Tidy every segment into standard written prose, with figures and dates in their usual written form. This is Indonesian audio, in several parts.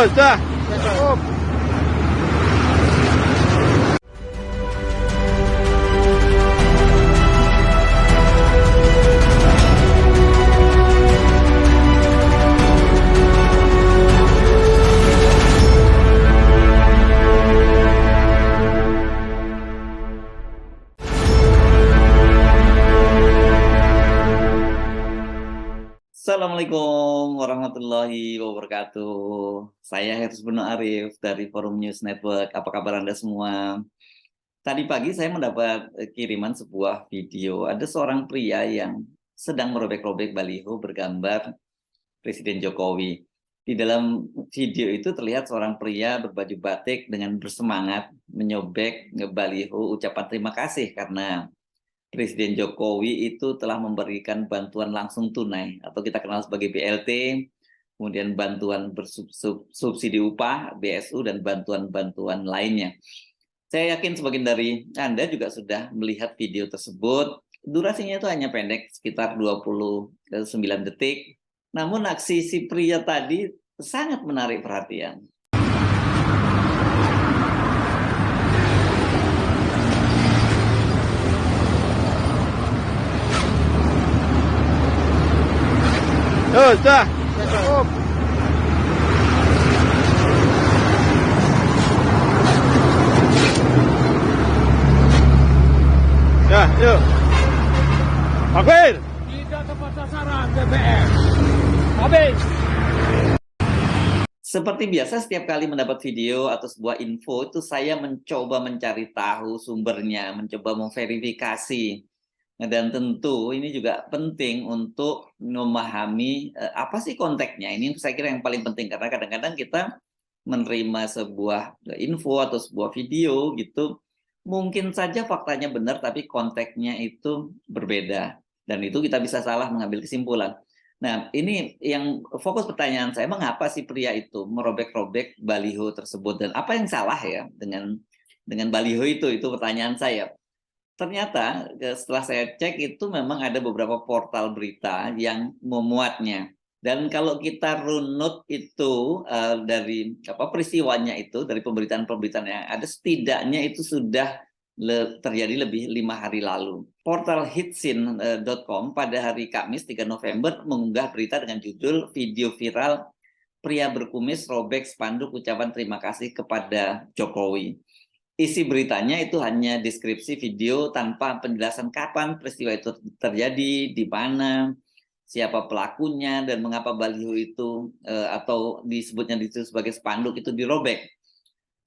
Sudah. Cukup. Assalamualaikum warahmatullahi wabarakatuh. Saya Hersy Arif dari Forum News Network. Apa kabar Anda semua? Tadi pagi saya mendapat kiriman sebuah video. Ada seorang pria yang sedang merobek-robek baliho bergambar Presiden Jokowi. Di dalam video itu terlihat seorang pria berbaju batik dengan bersemangat menyobek baliho ucapan terima kasih karena Presiden Jokowi itu telah memberikan bantuan langsung tunai atau kita kenal sebagai BLT, kemudian bantuan bersubsidi upah, BSU, dan bantuan-bantuan lainnya. Saya yakin sebagian dari Anda juga sudah melihat video tersebut. Durasinya itu hanya pendek, sekitar 29 detik. Namun aksi si pria tadi sangat menarik perhatian. Sudah. Cukup. Ya, yuk. Fakir. Tidak tepat sasaran BBM. Habis. Seperti biasa, setiap kali mendapat video atau sebuah info itu saya mencoba mencari tahu sumbernya, mencoba memverifikasi. Dan tentu ini juga penting untuk memahami apa sih konteksnya. Ini saya kira yang paling penting karena kadang-kadang kita menerima sebuah info atau sebuah video gitu, mungkin saja faktanya benar tapi konteksnya itu berbeda. Dan itu kita bisa salah mengambil kesimpulan. Nah, ini yang fokus pertanyaan saya, mengapa si pria itu merobek-robek baliho tersebut dan apa yang salah ya dengan baliho itu pertanyaan saya. Ternyata setelah saya cek itu memang ada beberapa portal berita yang memuatnya. Dan kalau kita runut itu dari peristiwanya itu, dari pemberitaan-pemberitaan yang ada, setidaknya itu sudah terjadi lebih 5 hari lalu. Portal hitsin.com pada hari Kamis 3 November mengunggah berita dengan judul video viral pria berkumis robek spanduk ucapan terima kasih kepada Jokowi. Isi beritanya itu hanya deskripsi video tanpa penjelasan kapan peristiwa itu terjadi, di mana, siapa pelakunya, dan mengapa baliho itu atau disebutnya itu sebagai spanduk itu dirobek.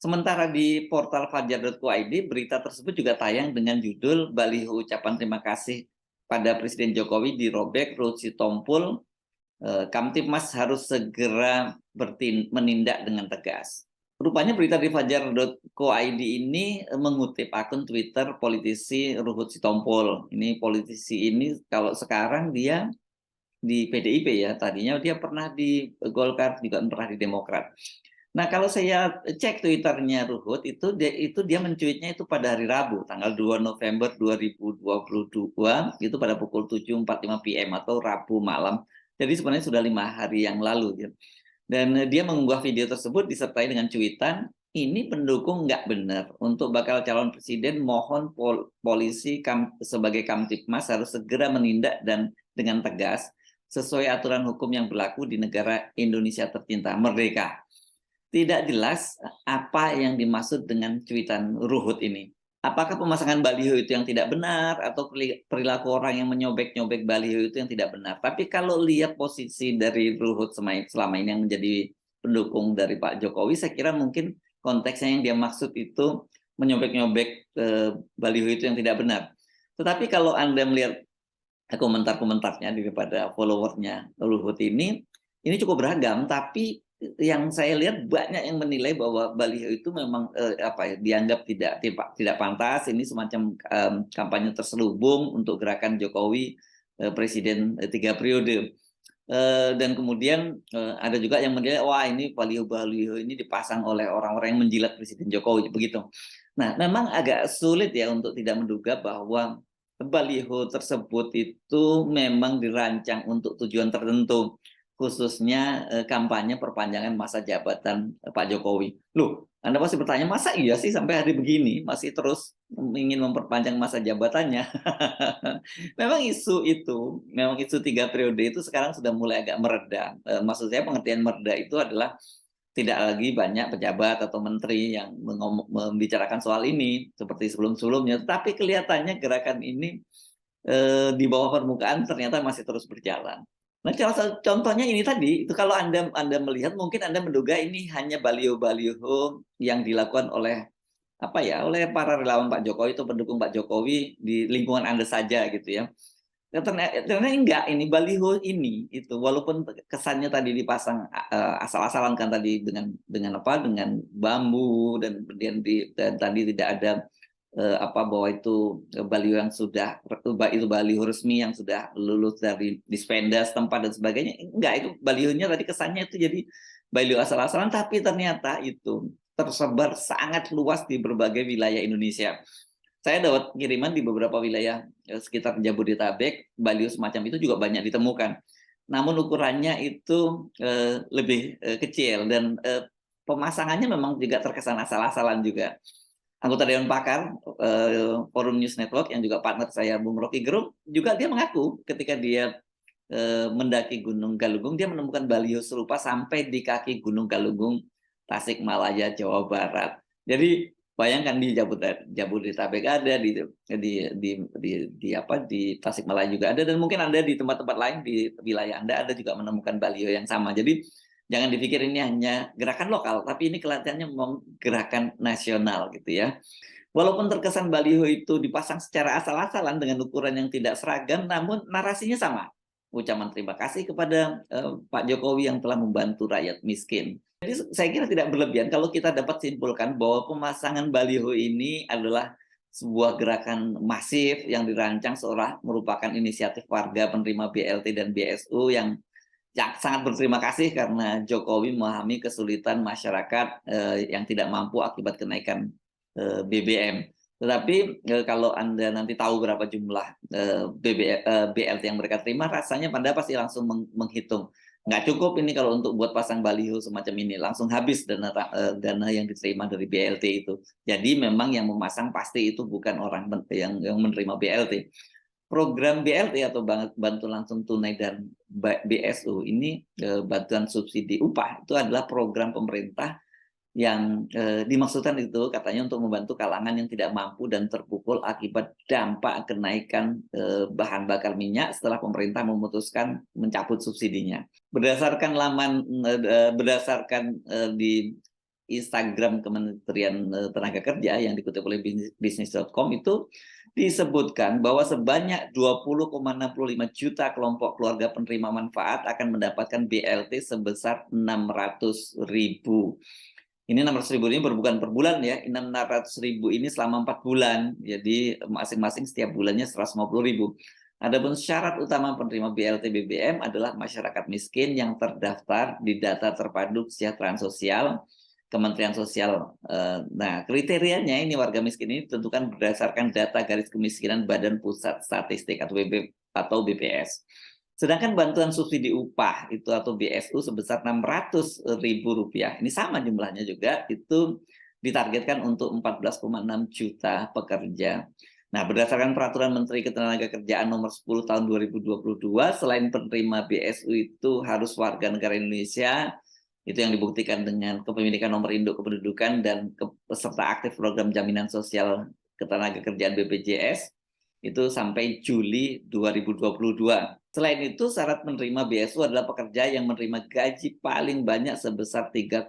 Sementara di portal fajar.co.id berita tersebut juga tayang dengan judul baliho ucapan terima kasih pada Presiden Jokowi dirobek, Ruhut Sitompul, Kamtibmas harus segera menindak dengan tegas. Rupanya berita di fajar.co.id ini mengutip akun Twitter politisi Ruhut Sitompul. Ini politisi ini kalau sekarang dia di PDIP ya, tadinya dia pernah di Golkar, juga pernah di Demokrat. Nah, kalau saya cek Twitternya Ruhut itu dia mencuitnya itu pada hari Rabu, tanggal 2 November 2022, itu pada pukul 7.45 PM atau Rabu malam. Jadi sebenarnya sudah 5 hari yang lalu gitu. Dan dia mengunggah video tersebut disertai dengan cuitan, ini pendukung nggak benar untuk bakal calon presiden, mohon polisi sebagai Kamtibmas harus segera menindak dan dengan tegas sesuai aturan hukum yang berlaku di negara Indonesia tercinta merdeka. Tidak jelas apa yang dimaksud dengan cuitan Ruhut ini. Apakah pemasangan baliho itu yang tidak benar atau perilaku orang yang menyobek-nyobek baliho itu yang tidak benar. Tapi kalau lihat posisi dari Ruhut selama ini yang menjadi pendukung dari Pak Jokowi, saya kira mungkin konteksnya yang dia maksud itu menyobek-nyobek baliho itu yang tidak benar. Tetapi kalau Anda melihat komentar-komentarnya daripada followernya Ruhut ini cukup beragam, tapi yang saya lihat banyak yang menilai bahwa baliho itu memang dianggap tidak pantas. Ini semacam kampanye terselubung untuk gerakan Jokowi presiden 3 periode. Dan kemudian ada juga yang menilai wah ini baliho-baliho ini dipasang oleh orang-orang yang menjilat Presiden Jokowi begitu. Nah, memang agak sulit ya untuk tidak menduga bahwa baliho tersebut itu memang dirancang untuk tujuan tertentu. khususnya kampanye perpanjangan masa jabatan Pak Jokowi. Loh, Anda pasti bertanya, masa iya sih sampai hari begini masih terus ingin memperpanjang masa jabatannya? Memang isu 3 periode itu sekarang sudah mulai agak mereda. Maksud saya pengertian mereda itu adalah tidak lagi banyak pejabat atau menteri yang membicarakan soal ini seperti sebelum-sebelumnya. Tetapi kelihatannya gerakan ini di bawah permukaan ternyata masih terus berjalan. Nah, contohnya ini tadi, itu kalau Anda melihat mungkin Anda menduga ini hanya baliho-baliho yang dilakukan oleh oleh para relawan Pak Jokowi atau pendukung Pak Jokowi di lingkungan Anda saja gitu ya. Ternyata enggak, ini baliho ini itu walaupun kesannya tadi dipasang asal-asalan kan tadi dengan bambu dan kemudian dan tadi tidak ada bahwa itu baliho yang sudah itu baliho resmi yang sudah lulus dari Dispenda setempat dan sebagainya. Enggak, itu balihonya tadi kesannya itu jadi baliho asal-asalan, tapi ternyata itu tersebar sangat luas di berbagai wilayah Indonesia. Saya dapat kiriman di beberapa wilayah sekitar Jabodetabek, baliho semacam itu juga banyak ditemukan. Namun ukurannya itu lebih kecil dan pemasangannya memang juga terkesan asal-asalan juga. Anggota Dewan Pakar Forum News Network yang juga partner saya, Bung Rocky Gerung, juga dia mengaku ketika dia mendaki Gunung Galunggung, dia menemukan baliho serupa sampai di kaki Gunung Galunggung, Tasikmalaya, Jawa Barat. Jadi bayangkan di Jabodetabek ada, di Tasikmalaya juga ada, dan mungkin Anda di tempat-tempat lain di wilayah Anda ada juga menemukan baliho yang sama. Jadi jangan dipikir ini hanya gerakan lokal, tapi ini kelihatannya memang gerakan nasional gitu ya. Walaupun terkesan baliho itu dipasang secara asal-asalan dengan ukuran yang tidak seragam, namun narasinya sama. Ucapan terima kasih kepada Pak Jokowi yang telah membantu rakyat miskin. Jadi saya kira tidak berlebihan kalau kita dapat simpulkan bahwa pemasangan baliho ini adalah sebuah gerakan masif yang dirancang seolah merupakan inisiatif warga penerima BLT dan BSU yang sangat berterima kasih karena Jokowi memahami kesulitan masyarakat yang tidak mampu akibat kenaikan BBM. Tetapi kalau Anda nanti tahu berapa jumlah BLT yang mereka terima, rasanya Anda pasti langsung menghitung. Nggak cukup ini kalau untuk buat pasang baliho semacam ini, langsung habis dana yang diterima dari BLT itu. Jadi memang yang memasang pasti itu bukan orang yang menerima BLT. Program BLT atau bantuan langsung tunai dan BSU ini bantuan subsidi upah itu adalah program pemerintah yang dimaksudkan itu katanya untuk membantu kalangan yang tidak mampu dan terpukul akibat dampak kenaikan bahan bakar minyak setelah pemerintah memutuskan mencabut subsidinya. Berdasarkan di Instagram Kementerian Tenaga Kerja yang dikutip oleh bisnis.com itu disebutkan bahwa sebanyak 20,65 juta kelompok keluarga penerima manfaat akan mendapatkan BLT sebesar 600.000. Ini 600.000 ini bukan per bulan ya, 600.000 ini selama 4 bulan. Jadi masing-masing setiap bulannya 150.000. Adapun syarat utama penerima BLT BBM adalah masyarakat miskin yang terdaftar di data terpadu kesejahteraan sosial Kementerian Sosial. Nah, kriterianya ini warga miskin ini ditentukan berdasarkan data garis kemiskinan Badan Pusat Statistik atau BPS. Sedangkan bantuan subsidi upah itu atau BSU sebesar Rp600.000. Ini sama jumlahnya juga, itu ditargetkan untuk 14,6 juta pekerja. Nah, berdasarkan Peraturan Menteri Ketenagakerjaan Nomor 10 Tahun 2022, selain penerima BSU itu harus warga negara Indonesia, itu yang dibuktikan dengan kepemilikan nomor induk kependudukan dan peserta aktif program jaminan sosial ketenagakerjaan BPJS itu sampai Juli 2022. Selain itu, syarat menerima BSU adalah pekerja yang menerima gaji paling banyak sebesar 3,5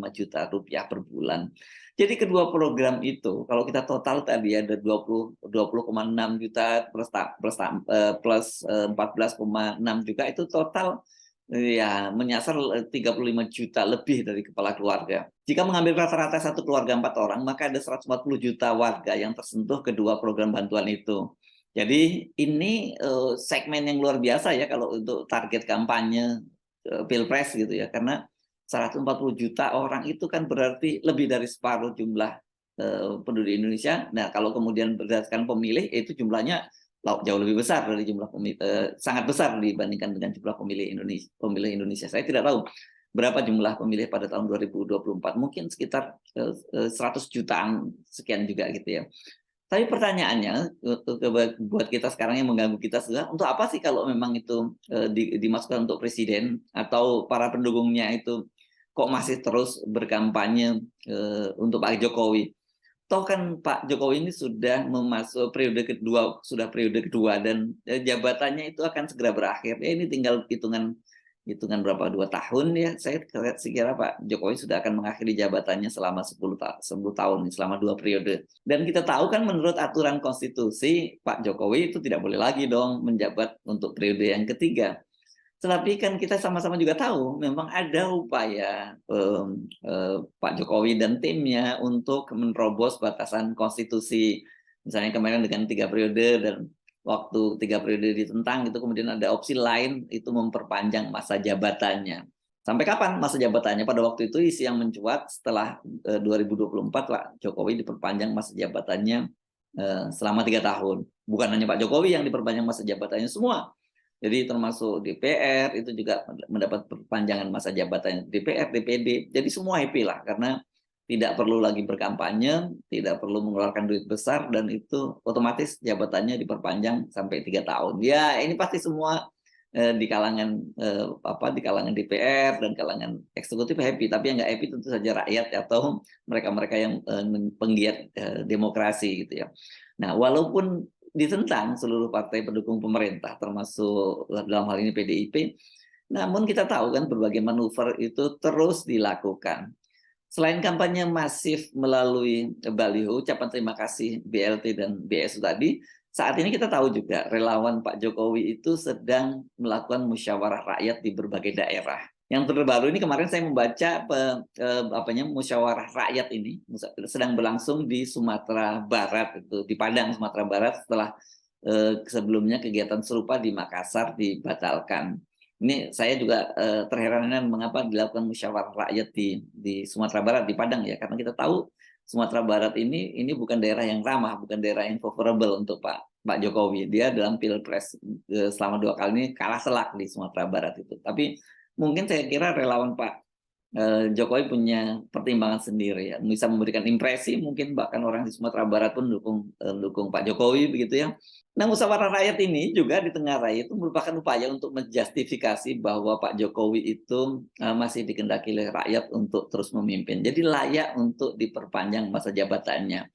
juta rupiah per bulan. Jadi kedua program itu, kalau kita total tadi ada 20,6 juta plus 14,6 juta, itu total ya menyasar 35 juta lebih dari kepala keluarga. Jika mengambil rata-rata satu keluarga 4 orang, maka ada 140 juta warga yang tersentuh kedua program bantuan itu. Jadi ini segmen yang luar biasa ya kalau untuk target kampanye Pilpres gitu ya, karena 140 juta orang itu kan berarti lebih dari separuh jumlah penduduk Indonesia. Nah, kalau kemudian berdasarkan pemilih itu jumlahnya jauh lebih besar dari jumlah pemilih, sangat besar dibandingkan dengan jumlah pemilih Indonesia. Saya tidak tahu berapa jumlah pemilih pada tahun 2024, mungkin sekitar 100 jutaan sekian juga gitu ya. Tapi pertanyaannya buat kita sekarang yang mengganggu kita sudah, untuk apa sih kalau memang itu dimasukkan untuk presiden atau para pendukungnya itu kok masih terus berkampanye untuk Pak Jokowi? Toh kan Pak Jokowi ini sudah memasuki periode kedua dan jabatannya itu akan segera berakhir. Ya ini tinggal hitungan berapa, 2 tahun ya. Saya kira Pak Jokowi sudah akan mengakhiri jabatannya selama 10 tahun, selama 2 periode. Dan kita tahu kan menurut aturan konstitusi Pak Jokowi itu tidak boleh lagi dong menjabat untuk periode yang ketiga. Tetapi kan kita sama-sama juga tahu memang ada upaya Pak Jokowi dan timnya untuk menerobos batasan konstitusi. Misalnya kemarin dengan 3 periode dan waktu 3 periode ditentang itu, kemudian ada opsi lain itu memperpanjang masa jabatannya. Sampai kapan masa jabatannya? Pada waktu itu isi yang mencuat setelah 2024 Pak Jokowi diperpanjang masa jabatannya selama 3 tahun. Bukan hanya Pak Jokowi yang diperpanjang masa jabatannya, semua. Jadi termasuk DPR itu juga mendapat perpanjangan masa jabatan, DPR, DPD. Jadi semua happy lah karena tidak perlu lagi berkampanye, tidak perlu mengeluarkan duit besar, dan itu otomatis jabatannya diperpanjang sampai 3 tahun. Ya ini pasti semua di kalangan DPR dan kalangan eksekutif happy. Tapi yang nggak happy tentu saja rakyat atau mereka-mereka yang penggiat demokrasi gitu ya. Nah walaupun ditentang seluruh partai pendukung pemerintah termasuk dalam hal ini PDIP, namun kita tahu kan berbagai manuver itu terus dilakukan. Selain kampanye masif melalui baliho, ucapan terima kasih BLT dan BSU tadi, saat ini kita tahu juga relawan Pak Jokowi itu sedang melakukan musyawarah rakyat di berbagai daerah. Yang terbaru ini kemarin saya membaca musyawarah rakyat ini sedang berlangsung di Sumatera Barat, itu di Padang, Sumatera Barat, setelah sebelumnya kegiatan serupa di Makassar dibatalkan. Ini saya juga terheran-heran mengapa dilakukan musyawarah rakyat di Sumatera Barat, di Padang ya, karena kita tahu Sumatera Barat ini bukan daerah yang ramah, bukan daerah yang favorable untuk Pak Jokowi. Dia dalam Pilpres selama 2 kali ini kalah telak di Sumatera Barat itu. Tapi mungkin saya kira relawan Pak Jokowi punya pertimbangan sendiri ya, bisa memberikan impresi, mungkin bahkan orang di Sumatera Barat pun dukung Pak Jokowi begitu ya. Nah musyawarah rakyat ini juga ditengarai itu merupakan upaya untuk menjustifikasi bahwa Pak Jokowi itu masih dikehendaki oleh rakyat untuk terus memimpin. Jadi layak untuk diperpanjang masa jabatannya.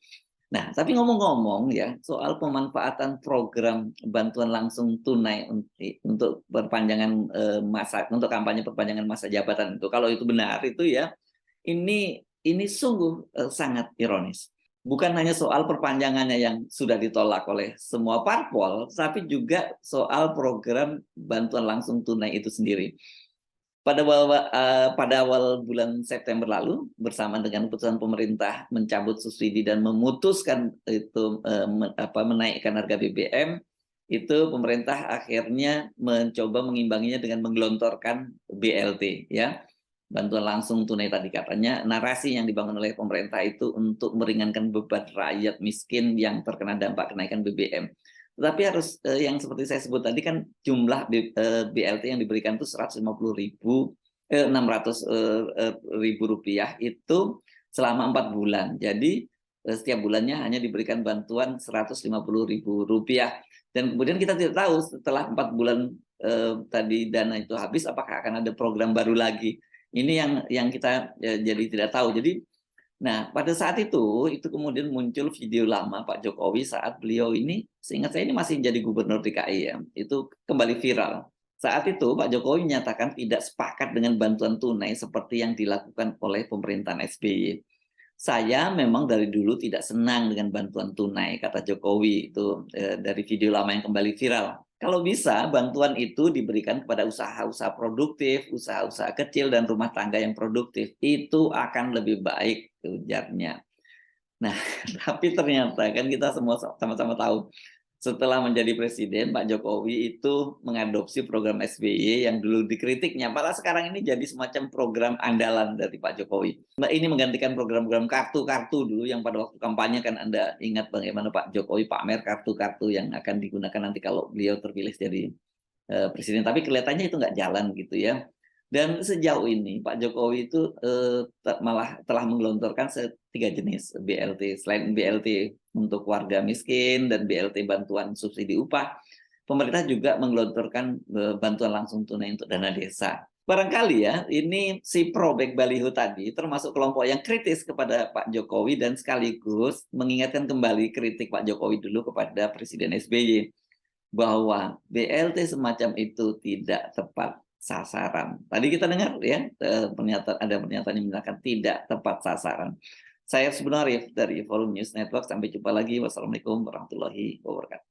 Nah, tapi ngomong-ngomong ya, soal pemanfaatan program bantuan langsung tunai untuk perpanjangan untuk kampanye perpanjangan masa jabatan itu, kalau itu benar itu ya, ini sungguh sangat ironis. Bukan hanya soal perpanjangannya yang sudah ditolak oleh semua parpol, tapi juga soal program bantuan langsung tunai itu sendiri. Pada awal bulan September lalu, bersama dengan keputusan pemerintah mencabut subsidi dan memutuskan itu menaikkan harga BBM, itu pemerintah akhirnya mencoba mengimbanginya dengan menggelontorkan BLT, ya, bantuan langsung tunai tadi. Katanya narasi yang dibangun oleh pemerintah itu untuk meringankan beban rakyat miskin yang terkena dampak kenaikan BBM. Tetapi harus yang seperti saya sebut tadi kan jumlah BLT yang diberikan itu 600.000 rupiah itu selama 4 bulan. Jadi setiap bulannya hanya diberikan bantuan 150.000 rupiah. Dan kemudian kita tidak tahu setelah 4 bulan tadi dana itu habis apakah akan ada program baru lagi. Ini yang kita jadi tidak tahu. Jadi nah, pada saat itu kemudian muncul video lama Pak Jokowi saat beliau ini, seingat saya ini masih jadi gubernur DKI ya, itu kembali viral. Saat itu Pak Jokowi menyatakan tidak sepakat dengan bantuan tunai seperti yang dilakukan oleh pemerintahan SBY. Saya memang dari dulu tidak senang dengan bantuan tunai, kata Jokowi itu dari video lama yang kembali viral. Kalau bisa bantuan itu diberikan kepada usaha-usaha produktif, usaha-usaha kecil dan rumah tangga yang produktif. Itu akan lebih baik, ujarnya. Nah, tapi ternyata kan kita semua sama-sama tahu setelah menjadi presiden, Pak Jokowi itu mengadopsi program SBY yang dulu dikritiknya, padahal sekarang ini jadi semacam program andalan dari Pak Jokowi. Nah, ini menggantikan program-program kartu-kartu dulu yang pada waktu kampanye kan Anda ingat bagaimana Pak Jokowi pamer kartu-kartu yang akan digunakan nanti kalau beliau terpilih jadi presiden. Tapi kelihatannya itu nggak jalan gitu ya. Dan sejauh ini Pak Jokowi itu malah telah menggelontorkan 3 jenis BLT. Selain BLT untuk warga miskin dan BLT bantuan subsidi upah, pemerintah juga menggelontorkan bantuan langsung tunai untuk dana desa. Barangkali ya, ini si pro back baliho tadi termasuk kelompok yang kritis kepada Pak Jokowi dan sekaligus mengingatkan kembali kritik Pak Jokowi dulu kepada Presiden SBY bahwa BLT semacam itu tidak tepat sasaran. Tadi kita dengar ya, ada pernyataan yang menyatakan tidak tepat sasaran. Saya sebenarnya dari Forum News Network, sampai jumpa lagi. Wassalamualaikum warahmatullahi wabarakatuh.